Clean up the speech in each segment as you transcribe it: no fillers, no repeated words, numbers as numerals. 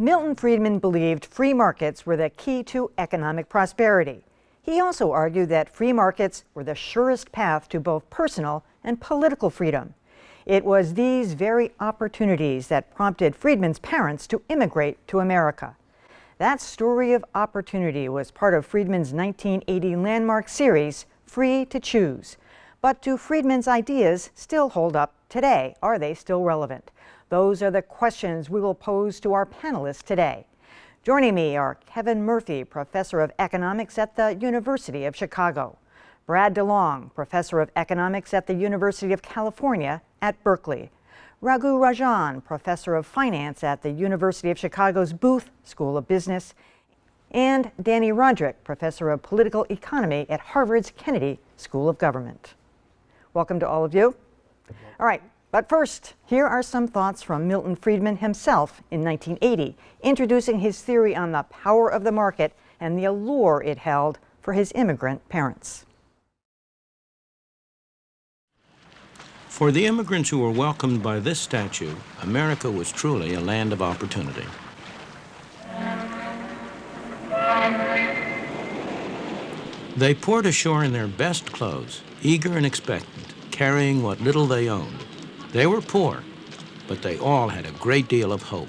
Milton Friedman believed free markets were the key to economic prosperity. He also argued that free markets were the surest path to both personal and political freedom. It was these very opportunities that prompted Friedman's parents to immigrate to America. That story of opportunity was part of Friedman's 1980 landmark series, Free to Choose. But do Friedman's ideas still hold up today? Are they still relevant? Those are the questions we will pose to our panelists today. Joining me are Kevin Murphy, professor of economics at the University of Chicago; Brad DeLong, professor of economics at the University of California at Berkeley; Raghu Rajan, professor of finance at the University of Chicago's Booth School of Business; and Danny Roderick, professor of political economy at Harvard's Kennedy School of Government. Welcome to all of you. All right. But first, here are some thoughts from Milton Friedman himself in 1980, introducing his theory on the power of the market and the allure it held for his immigrant parents. For the immigrants who were welcomed by this statue, America was truly a land of opportunity. They poured ashore in their best clothes, eager and expectant, carrying what little they owned. They were poor, but they all had a great deal of hope.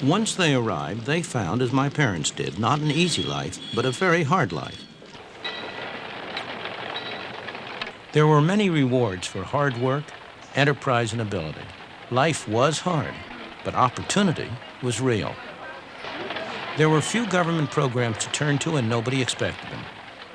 Once they arrived, they found, as my parents did, not an easy life, but a very hard life. There were many rewards for hard work, enterprise, and ability. Life was hard, but opportunity was real. There were few government programs to turn to, and nobody expected them.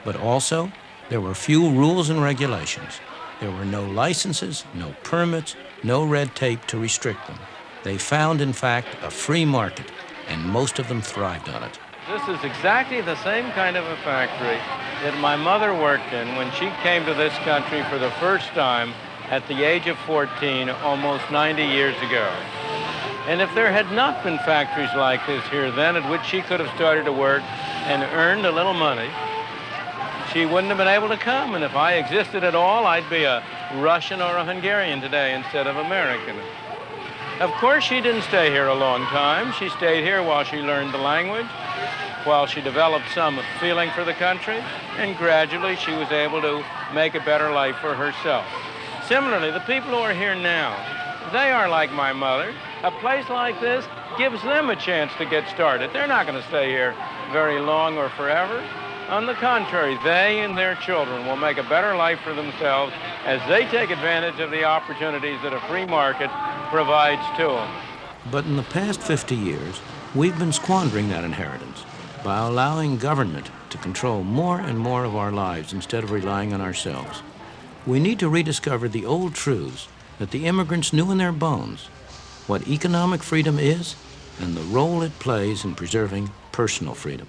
But also, there were few rules and regulations. There were no licenses, no permits, no red tape to restrict them. They found, in fact, a free market, and most of them thrived on it. This is exactly the same kind of a factory that my mother worked in when she came to this country for the first time at the age of 14, almost 90 years ago. And if there had not been factories like this here then, at which she could have started to work and earned a little money, she wouldn't have been able to come. And if I existed at all, I'd be a Russian or a Hungarian today instead of American. Of course, she didn't stay here a long time. She stayed here while she learned the language, while she developed some feeling for the country, and gradually she was able to make a better life for herself. Similarly, the people who are here now, they are like my mother. A place like this gives them a chance to get started. They're not going to stay here very long or forever. On the contrary, they and their children will make a better life for themselves as they take advantage of the opportunities that a free market provides to them. But in the past 50 years, we've been squandering that inheritance by allowing government to control more and more of our lives instead of relying on ourselves. We need to rediscover the old truths that the immigrants knew in their bones, what economic freedom is and the role it plays in preserving personal freedom.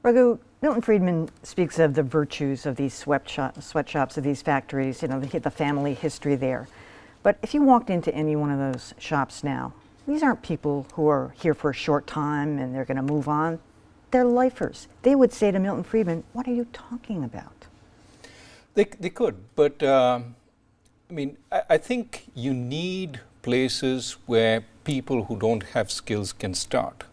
Raghu, Milton Friedman speaks of the virtues of these sweatshops, of these factories, the family history there. But if you walked into any one of those shops now, these aren't people who are here for a short time and they're going to move on. They're lifers. They would say to Milton Friedman, what are you talking about? They could, but I think you need places where people who don't have skills can start.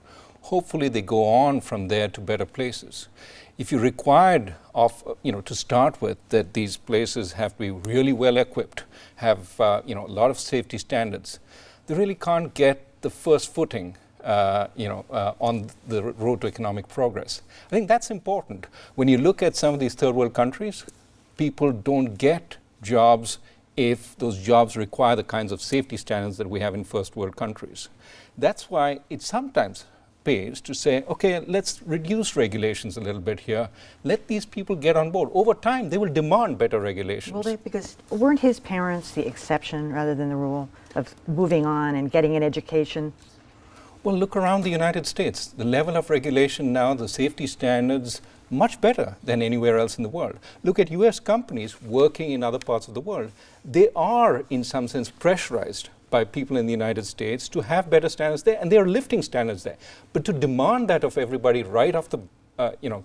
Hopefully they go on from there to better places. If you required to start with that these places have to be really well equipped, have a lot of safety standards, they really can't get the first footing on the road to economic progress. I think that's important. When you look at some of these third world countries, people don't get jobs if those jobs require the kinds of safety standards that we have in first world countries. That's why it sometimes pays to say, okay, let's reduce regulations a little bit here. Let these people get on board. Over time, they will demand better regulations. Well, because weren't his parents the exception rather than the rule of moving on and getting an education? Well, look around the United States. The level of regulation now, the safety standards, much better than anywhere else in the world. Look at US companies working in other parts of the world. They are, in some sense, pressurized by people in the United States to have better standards there, and they are lifting standards there. But to demand that of everybody right off the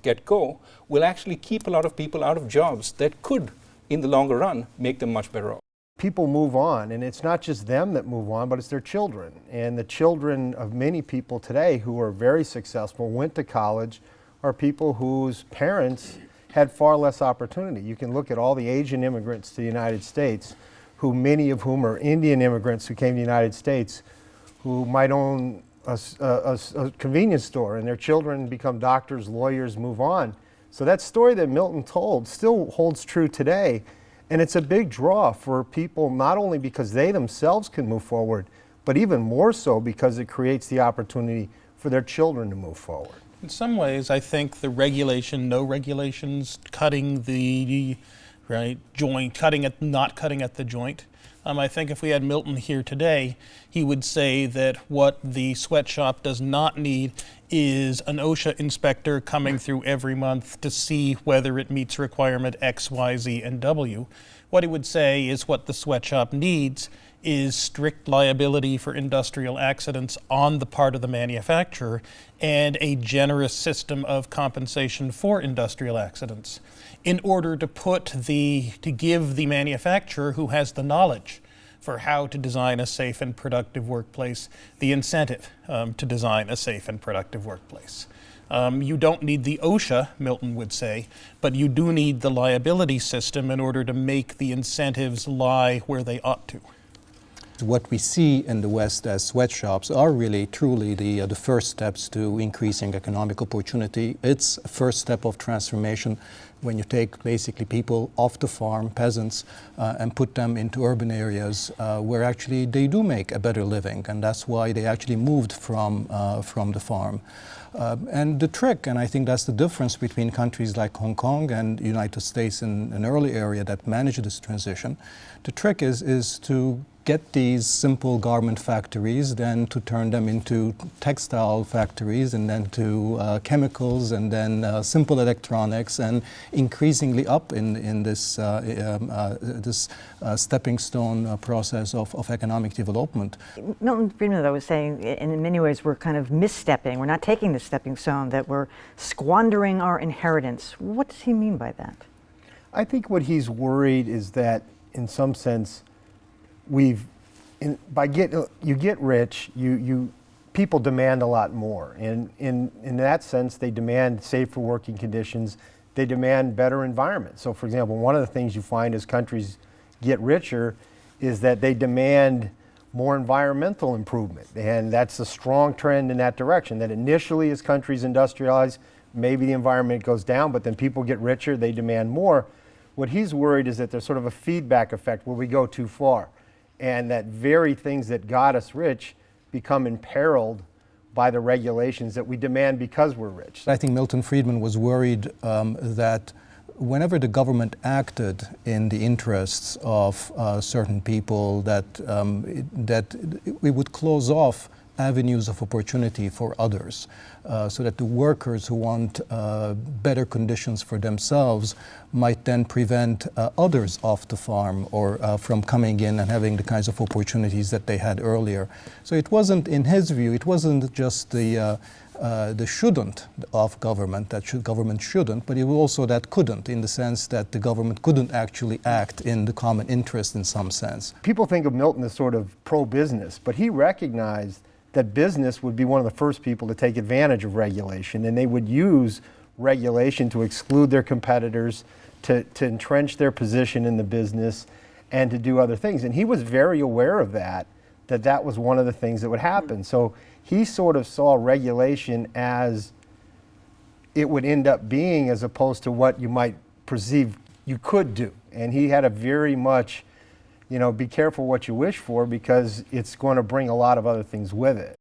get go, will actually keep a lot of people out of jobs that could, in the longer run, make them much better off. People move on, and it's not just them that move on, but it's their children. And the children of many people today who are very successful, went to college, are people whose parents had far less opportunity. You can look at all the Asian immigrants to the United States, who many of whom are Indian immigrants who came to the United States, who might own a convenience store, and their children become doctors, lawyers, move on. So that story that Milton told still holds true today, and it's a big draw for people, not only because they themselves can move forward, but even more so because it creates the opportunity for their children to move forward. In some ways, I think the regulation, no regulations, cutting the joint, not cutting at the joint. I think if we had Milton here today, he would say that what the sweatshop does not need is an OSHA inspector coming through every month to see whether it meets requirement X, Y, Z, and W. What he would say is what the sweatshop needs is strict liability for industrial accidents on the part of the manufacturer and a generous system of compensation for industrial accidents in order to give the manufacturer who has the knowledge for how to design a safe and productive workplace the incentive to design a safe and productive workplace. You don't need the OSHA, Milton would say, but you do need the liability system in order to make the incentives lie where they ought to. What we see in the West as sweatshops are really truly the first steps to increasing economic opportunity. It's a first step of transformation when you take basically people off the farm, peasants, and put them into urban areas where actually they do make a better living, and that's why they actually moved from the farm. And the trick, and I think that's the difference between countries like Hong Kong and the United States in an early area that managed this transition, the trick is to get these simple garment factories, then to turn them into textile factories, and then to chemicals, and then simple electronics, and increasingly up in this stepping stone process of economic development. Milton Friedman, though, was saying in many ways we're kind of misstepping. We're not taking the stepping stone, that we're squandering our inheritance. What does he mean by that? I think what he's worried is that, in some sense, you get rich, people demand a lot more, and in that sense they demand safer working conditions, they demand better environments. So for example, one of the things you find as countries get richer is that they demand more environmental improvement, and that's a strong trend in that direction, that initially as countries industrialize, maybe the environment goes down, but then people get richer, they demand more. What he's worried is that there's sort of a feedback effect where we go too far, and that very things that got us rich become imperiled by the regulations that we demand because we're rich. I think Milton Friedman was worried that whenever the government acted in the interests of certain people, that we would close off avenues of opportunity for others, so that the workers who want better conditions for themselves might then prevent others off the farm or from coming in and having the kinds of opportunities that they had earlier. So it wasn't, in his view, it wasn't just the shouldn't of government, government shouldn't, but it was also that couldn't, in the sense that the government couldn't actually act in the common interest in some sense. People think of Milton as sort of pro-business, but he recognized that business would be one of the first people to take advantage of regulation, and they would use regulation to exclude their competitors, to entrench their position in the business, and to do other things. And he was very aware of that was one of the things that would happen. So he sort of saw regulation as it would end up being, as opposed to what you might perceive you could do. And he had a very much, be careful what you wish for, because it's going to bring a lot of other things with it.